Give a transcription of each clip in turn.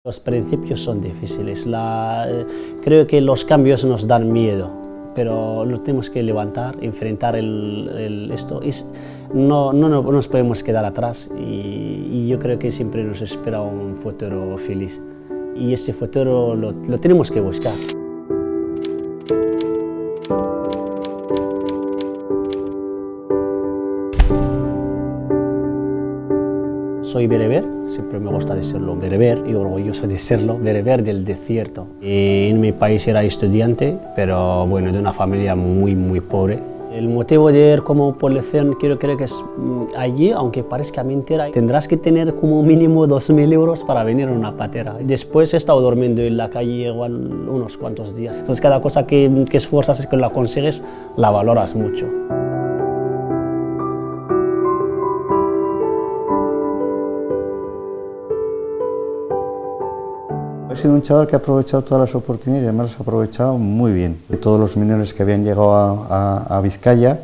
Los principios son difíciles, creo que los cambios nos dan miedo, pero lo tenemos que levantar, enfrentar esto, no nos podemos quedar atrás y yo creo que siempre nos espera un futuro feliz y ese futuro lo tenemos que buscar. Soy bereber, siempre me gusta decirlo bereber y orgulloso de serlo, bereber del desierto. En mi país era estudiante, pero bueno, de una familia muy pobre. El motivo de ir como población creo que es allí, aunque parezca mentira, tendrás que tener como mínimo 2.000 euros para venir a una patera. Después he estado durmiendo en la calle igual unos cuantos días. Entonces cada cosa que esfuerzas y que la consigues, la valoras mucho. He sido un chaval que ha aprovechado todas las oportunidades y además las ha aprovechado muy bien. De todos los menores que habían llegado a Vizcaya,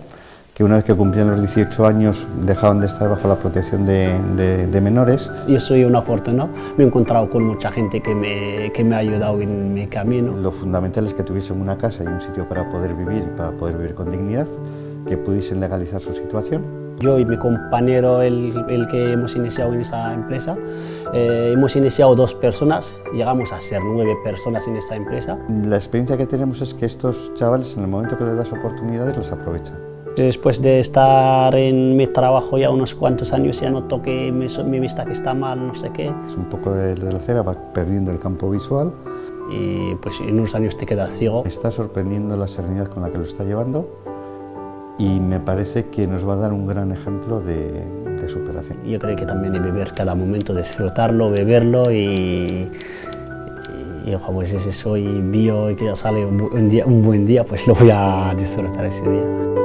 que una vez que cumplían los 18 años dejaban de estar bajo la protección de menores. Yo soy un afortunado, me he encontrado con mucha gente que me ha ayudado en mi camino. Lo fundamental es que tuviesen una casa y un sitio para poder vivir y para poder vivir con dignidad, que pudiesen legalizar su situación. Yo y mi compañero, el que hemos iniciado en esa empresa, hemos iniciado 2 personas, llegamos a ser 9 personas en esa empresa. La experiencia que tenemos es que estos chavales, en el momento que les das oportunidades, las aprovechan. Después de estar en mi trabajo ya unos cuantos años, ya noto que mi vista que está mal, no sé qué. Es un poco de la cera, va perdiendo el campo visual. Y pues en unos años te quedas ciego. Me está sorprendiendo la serenidad con la que lo está llevando. Y me parece que nos va a dar un gran ejemplo de superación. Yo creo que también hay que beber cada momento, disfrutarlo, beberlo y ojo, pues si soy bio y que ya sale un buen día, pues lo voy a disfrutar ese día.